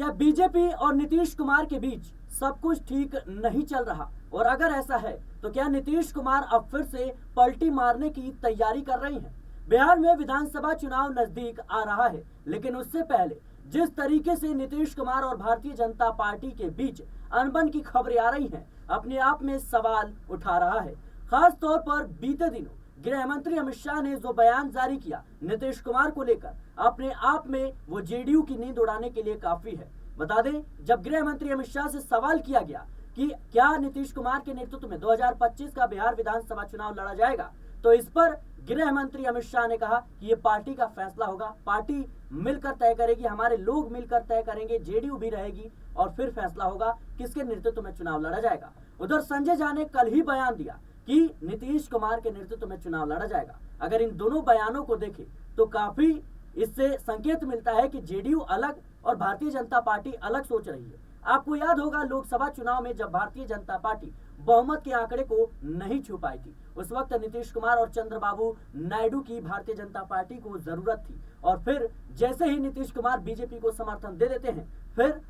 क्या बीजेपी और नीतीश कुमार के बीच सब कुछ ठीक नहीं चल रहा? और अगर ऐसा है तो क्या नीतीश कुमार अब फिर से पलटी मारने की तैयारी कर रही हैं? बिहार में विधानसभा चुनाव नजदीक आ रहा है, लेकिन उससे पहले जिस तरीके से नीतीश कुमार और भारतीय जनता पार्टी के बीच अनबन की खबरें आ रही हैं, अपने आप में सवाल उठा रहा है। खास तौर पर बीते दिनों गृह मंत्री अमित शाह ने जो बयान जारी किया नीतीश कुमार को लेकर, अपने आप में वो जेडीयू की नींद उड़ाने के लिए काफी है। बता दें, जब गृह मंत्री अमित शाह से सवाल किया गया कि क्या नीतीश कुमार के नेतृत्व में 2025 का बिहार विधानसभा चुनाव लड़ा जाएगा, तो इस पर गृह मंत्री अमित शाह ने कहा कि ये पार्टी का फैसला होगा, पार्टी मिलकर तय करेगी, हमारे लोग मिलकर तय करेंगे, जेडीयू भी रहेगी और फिर फैसला होगा किसके नेतृत्व में चुनाव लड़ा जाएगा। उधर संजय झा ने कल ही बयान दिया कि नीतीश कुमार के नेतृत्व में चुनाव लड़ा जाएगा। अगर इन दोनों बयानों को देखें तो काफी इससे संकेत मिलता है कि जेडीयू अलग और भारतीय जनता पार्टी अलग सोच रही है। आपको याद होगा, लोकसभा चुनाव में जब भारतीय जनता पार्टी बहुमत के आंकड़े को नहीं छू पाई थी, उस वक्त नीतीश कुमार और चंद्रबाबू नायडू की भारतीय जनता पार्टी को जरूरत थी। और फिर जैसे ही नीतीश कुमार बीजेपी को समर्थन दे देते हैं, फिर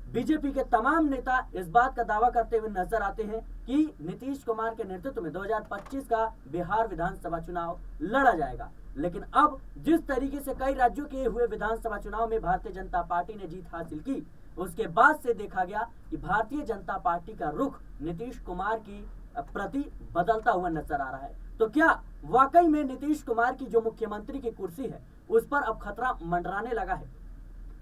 बीजेपी के तमाम नेता इस बात का दावा करते हुए नजर आते हैं कि नीतीश कुमार के नेतृत्व में 2025 का बिहार विधानसभा चुनाव लड़ा जाएगा। लेकिन अब जिस तरीके से कई राज्यों के हुए विधानसभा चुनाव में भारतीय जनता पार्टी ने जीत हासिल की, उसके बाद से देखा गया कि भारतीय जनता पार्टी का रुख नीतीश कुमार की प्रति बदलता हुआ नजर आ रहा है। तो क्या वाकई में नीतीश कुमार की जो मुख्यमंत्री की कुर्सी है उस पर अब खतरा मंडराने लगा है?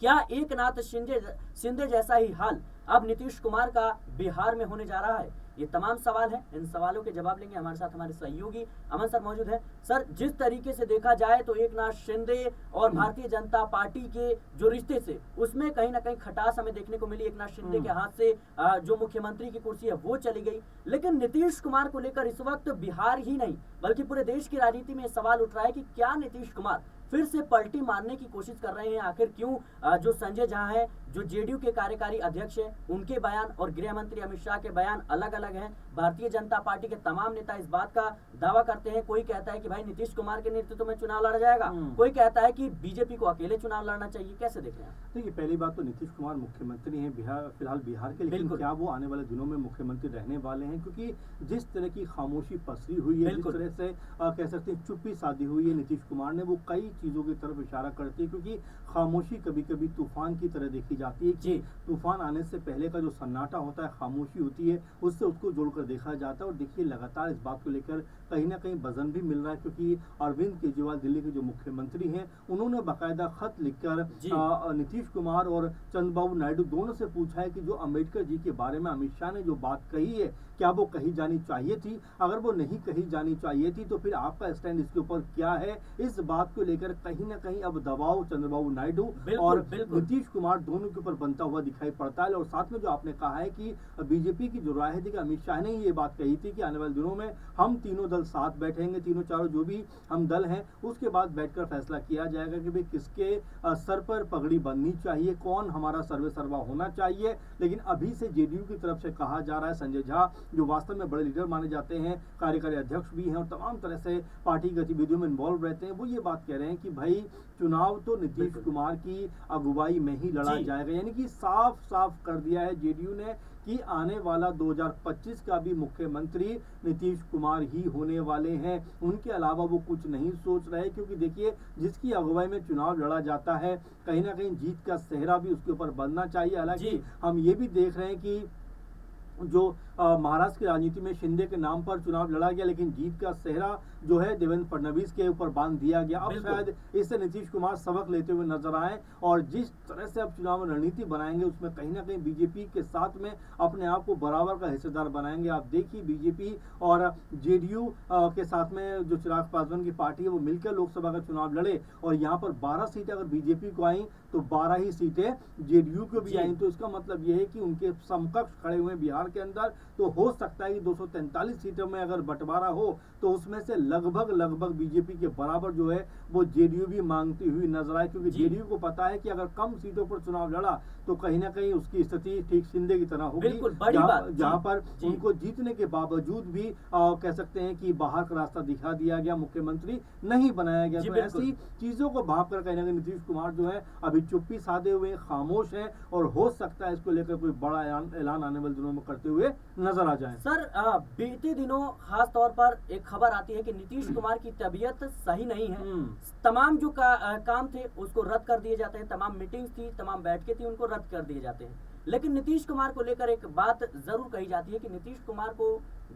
क्या एकनाथ शिंदे जैसा ही हाल अब नीतीश कुमार का बिहार में होने जा रहा है? ये तमाम सवाल हैं, इन सवालों के जवाब लेंगे हमारे साथ हमारे सहयोगी अमन सर मौजूद हैं। सर, जिस तरीके से देखा जाए तो एकनाथ शिंदे और भारतीय जनता पार्टी के जो रिश्ते से उसमें कहीं ना कहीं खटास हमें देखने को मिली। एकनाथ शिंदे के हाथ से जो मुख्यमंत्री की कुर्सी है वो चली गई। लेकिन नीतीश कुमार को लेकर इस वक्त बिहार ही नहीं बल्कि पूरे देश की राजनीति में सवाल उठ रहा है कि क्या नीतीश कुमार फिर से पलटी मारने की कोशिश कर रहे हैं? आखिर क्यों जो संजय झा है, जो जेडीयू के कार्यकारी अध्यक्ष हैं, उनके बयान और गृह मंत्री अमित शाह के बयान अलग अलग हैं। भारतीय जनता पार्टी के तमाम नेता इस बात का दावा करते हैं। कोई कहता है कि भाई नीतीश कुमार के नेतृत्व में चुनाव लड़ा जाएगा, कोई कहता है कि बीजेपी को अकेले चुनाव लड़ना चाहिए। कैसे देख रहे हैं? देखिए, पहली बात तो नीतीश कुमार मुख्यमंत्री हैं फिलहाल बिहार के, लेकिन क्या वो आने वाले दिनों में मुख्यमंत्री रहने वाले हैं? क्योंकि जिस तरह की खामोशी पसरी हुई है, जिस तरह से कह सकते हैं चुप्पी साधी हुई है नीतीश कुमार ने, वो कई चीजों की तरफ इशारा करती है। क्योंकि खामोशी कभी कभी तूफान की तरह देखी जाती है कि तूफान आने से पहले का जो सन्नाटा होता है, खामोशी होती है, उससे उसको जोड़कर देखा जाता है। और देखिए, लगातार इस बात को लेकर कहीं ना कहीं वजन भी मिल रहा है, क्योंकि अरविंद केजरीवाल दिल्ली के जो मुख्यमंत्री हैं, उन्होंने बाकायदा खत लिखकर नीतीश कुमार और चंद्रबाबू नायडू दोनों से पूछा है कि जो अम्बेडकर जी के बारे में अमित शाह ने जो बात कही है, क्या वो कही जानी चाहिए थी? अगर वो नहीं कही जानी चाहिए थी तो फिर आपका स्टैंड इसके ऊपर क्या है? इस बात को लेकर कहीं ना कहीं अब दबाव चंद्रबाबू नायडू और नीतीश कुमार दोनों के ऊपर बनता हुआ दिखाई पड़ता है। और साथ में जो आपने कहा है कि बीजेपी की जो राय है कि अमित शाह ने ये बात कही थी कि आने वाले दिनों में हम तीनों दल साथ बैठेंगे, तीनों चारों जो भी हम दल हैं, उसके बाद बैठकर फैसला किया जाएगा कि भाई किसके सर पर पगड़ी बननी चाहिए, कौन हमारा सर्वे सर्वा होना चाहिए। लेकिन अभी से जेडीयू की तरफ से कहा जा रहा है, संजय झा जो वास्तव में बड़े लीडर माने जाते हैं, कार्यकारी अध्यक्ष भी हैं और तमाम तरह से पार्टी गतिविधियों में इन्वॉल्व रहते हैं, वो ये बात कह रहे हैं कि भाई चुनाव तो नीतीश कुमार की अगुवाई में ही लड़ा जाएगा। यानी कि साफ साफ कर दिया है जेडीयू ने कि आने वाला 2025 का भी मुख्यमंत्री नीतीश कुमार ही होने वाले हैं, उनके अलावा वो कुछ नहीं सोच रहे। क्योंकि देखिए, जिसकी अगुवाई में चुनाव लड़ा जाता है, कहीं ना कहीं जीत का सेहरा भी उसके ऊपर बनना चाहिए। हालांकि हम ये भी देख रहे हैं कि जो महाराष्ट्र की राजनीति में शिंदे के नाम पर चुनाव लड़ा गया, लेकिन जीत का सेहरा जो है देवेंद्र फडणवीस के ऊपर बांध दिया गया। अब शायद इससे नीतीश कुमार सबक लेते हुए नजर आए और जिस तरह से अब चुनाव रणनीति बनाएंगे, उसमें कहीं ना कहीं बीजेपी के साथ में अपने आप को बराबर का हिस्सेदार बनाएंगे। आप देखिए, बीजेपी और जेडीयू के साथ में जो चिराग पासवान की पार्टी है, वो मिलकर लोकसभा का चुनाव लड़े और यहाँ पर 12 सीटें अगर बीजेपी को आई तो 12 ही सीटें जेडीयू को भी आई। तो इसका मतलब यह है कि उनके समकक्ष खड़े हुए बिहार के अंदर, तो हो सकता है कि 243 सीटों में अगर बंटवारा हो तो उसमें से लगभग बीजेपी के बराबर जो है वो जेडीयू भी मांगती हुई नजर आए। क्योंकि जेडीयू को पता है कि अगर कम सीटों पर चुनाव लड़ा तो कहीं ना कहीं उसकी स्थिति ठीक शिंदे की तरह होगी, बिल्कुल बड़ी बात जहाँ पर उनको जीतने के बावजूद भी कह सकते हैं कि बाहर का रास्ता दिखा दिया गया, मुख्यमंत्री नहीं बनाया गया। तो ऐसी चीजों को भाप कर कहीं ना कहीं नीतीश कुमार जो है अभी चुप्पी साधे हुए खामोश है, और हो सकता है इसको लेकर कोई बड़ा ऐलान आने वाले दिनों में करते हुए नजर आ जाए। सर बीते दिनों खास तौर पर एक खबर आती है कि नीतीश कुमार की तबीयत सही नहीं है। तमाम जो काम थे उसको रद्द कर दिए जाते हैं, तमाम मीटिंग्स थी, तमाम बैठकें थी, उनको रद्द कर दिए जाते हैं। लेकिन नीतीश कुमार को लेकर एक बात जरूर कही जाती है कि नीतीश कुमार को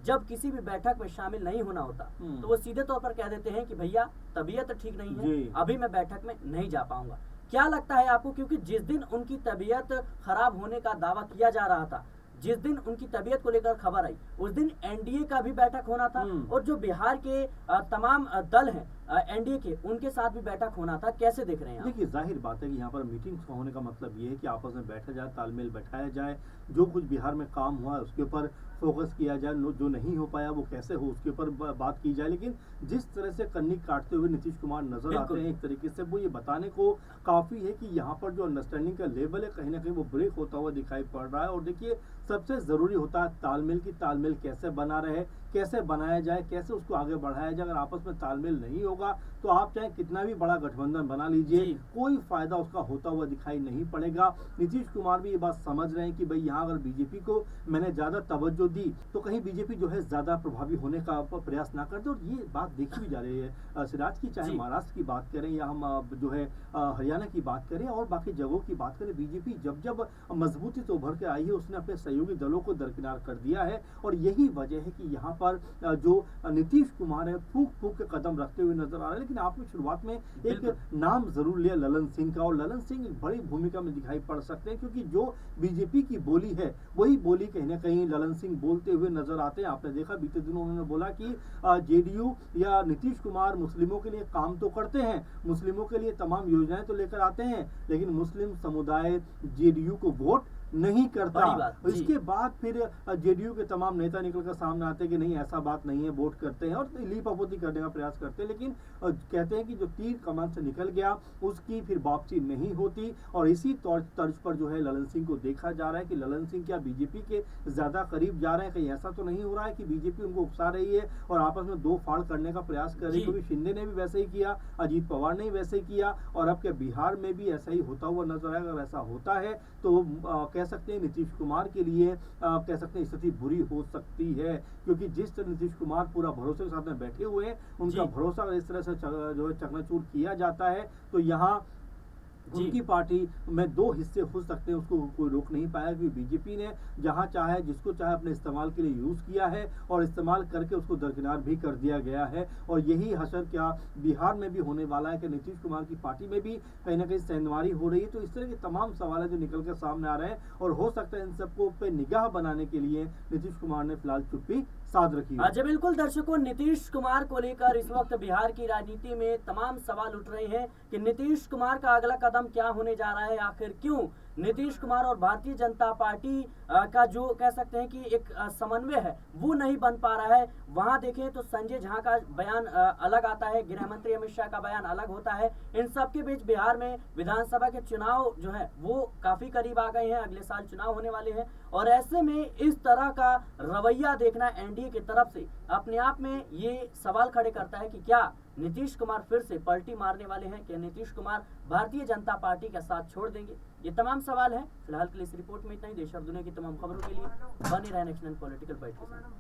जब किसी भी बैठक में शामिल नहीं होना होता तो वो सीधे तौर पर कह देते हैं कि भैया तबीयत ठीक नहीं है, अभी मैं बैठक में नहीं जा पाऊंगा। क्या लगता है आपको, क्योंकि जिस दिन उनकी तबीयत खराब होने का दावा किया जा रहा था, जिस दिन उनकी तबीयत को लेकर खबर आई, उस दिन एनडीए का भी बैठक होना था और जो बिहार के तमाम दल हैं एनडीए के, उनके साथ भी बैठक होना था। कैसे देख रहे हैं आप? देखिए जाहिर बात है कि यहाँ पर मीटिंग्स होने का मतलब ये है कि आपस में बैठा जाए, तालमेल बैठाया जाए, जो कुछ बिहार में काम हुआ है उसके ऊपर फोकस किया जाए, जो नहीं हो पाया वो कैसे हो उसके ऊपर बात की जाए। लेकिन जिस तरह से कन्नी काटते हुए नीतीश कुमार नजर आते हैं एक तरीके से, वो ये बताने को काफी है कि यहाँ पर जो अंडरस्टैंडिंग का लेवल है कहीं ना कहीं वो ब्रेक होता हुआ दिखाई पड़ रहा है। और देखिए सबसे जरूरी होता है तालमेल की, तालमेल कैसे बना रहे, कैसे बनाया जाए, कैसे उसको आगे बढ़ाया जाए। अगर आपस में तालमेल नहीं होगा तो आप चाहे कितना भी बड़ा गठबंधन बना लीजिए, कोई फायदा उसका होता हुआ दिखाई नहीं पड़ेगा। नीतीश कुमार भी ये बात समझ रहे हैं कि भाई यहाँ अगर बीजेपी को मैंने ज्यादा तवज्जो दी तो कहीं बीजेपी जो है ज्यादा प्रभावी होने का प्रयास ना कर दे। और ये बात देखी भी जा रही है सिराज की, चाहे महाराष्ट्र की बात करें या हम जो है हरियाणा की बात करें और बाकी जगहों की बात करें, बीजेपी जब जब मजबूती से उभर के आई है उसने अपने सहयोगी दलों को दरकिनार कर दिया है। और यही वजह है कि यहाँ पर जो नीतीश कुमार है फूक फूक के कदम रखते हुए नजर आ रहे हैं। लेकिन आपने शुरुआत में एक नाम जरूर लिया ललन सिंह का, और ललन सिंह एक बड़ी भूमिका में दिखाई पड़ सकते हैं, क्योंकि जो बीजेपी की बोली है वही बोली कहीं ना कहीं ललन सिंह बोलते हुए नजर आते हैं। आपने देखा बीते दिनों उन्होंने बोला कि जेडीयू या नीतीश कुमार मुस्लिमों के लिए काम तो करते हैं, मुस्लिमों के लिए तमाम योजनाएं तो लेकर आते हैं, लेकिन मुस्लिम समुदाय जेडीयू को वोट नहीं करता। इसके बाद फिर जेडीयू के तमाम नेता निकलकर सामने आते हैं कि नहीं ऐसा बात नहीं है, वोट करते हैं और लीपापोती करने का प्रयास करते हैं। लेकिन कहते हैं कि जो तीर कमान से निकल गया उसकी फिर वापसी नहीं होती। और इसी तर्ज पर जो है ललन सिंह को देखा जा रहा है कि ललन सिंह क्या बीजेपी के ज्यादा करीब जा रहे हैं। कहीं ऐसा तो नहीं हो रहा है कि बीजेपी उनको उकसा रही है और आपस में दो फाड़ करने का प्रयास कर रही है, क्योंकि शिंदे ने भी वैसे ही किया, अजीत पवार ने भी वैसे ही किया, और अब क्या बिहार में भी ऐसा ही होता हुआ नजर आएगा। अगर ऐसा होता है तो कह सकते हैं नीतीश कुमार के लिए कह सकते हैं स्थिति बुरी हो सकती है, क्योंकि जिस तरह नीतीश कुमार पूरा भरोसे के साथ में बैठे हुए हैं, उनका भरोसा इस तरह से जो है चकनाचूर किया जाता है तो यहाँ उनकी पार्टी में दो हिस्से हो सकते हैं, उसको कोई रोक नहीं पाया। क्योंकि बीजेपी ने जहां चाहे जिसको चाहे अपने इस्तेमाल के लिए यूज किया है और इस्तेमाल करके उसको दरकिनार भी कर दिया गया है। और यही हशर क्या बिहार में भी होने वाला है कि नीतीश कुमार की पार्टी में भी कहीं ना कहीं सेंधमारी हो रही है। तो इस तरह के तमाम सवाल जो निकल कर सामने आ रहे हैं, और हो सकता है इन सबको पे निगाह बनाने के लिए नीतीश कुमार ने फिलहाल चुप्पी साध रखी है। जी बिल्कुल दर्शकों, नीतीश कुमार को लेकर इस वक्त बिहार की राजनीति में तमाम सवाल उठ रहे हैं कि नीतीश कुमार का अगला कदम क्या होने जा रहा है, आखिर क्यों नीतीश कुमार और भारतीय जनता पार्टी का जो कह सकते हैं कि एक समन्वय है वो नहीं बन पा रहा है। वहां देखें तो संजय झा का बयान अलग आता है, गृह मंत्री अमित शाह का बयान अलग होता है। इन सब के बीच बिहार में विधानसभा के चुनाव जो है वो काफी करीब आ गए हैं, अगले साल चुनाव होने वाले हैं। और ऐसे में इस तरह का रवैया देखना एनडीए की तरफ से अपने आप में ये सवाल खड़े करता है कि क्या नीतीश कुमार फिर से पलटी मारने वाले हैं, क्या नीतीश कुमार भारतीय जनता पार्टी का साथ छोड़ देंगे? ये तमाम सवाल हैं। फिलहाल के लिए इस रिपोर्ट में इतना ही। देश और दुनिया की तमाम खबरों के लिए बने रहे नेशनल पॉलिटिकल बाइट के साथ।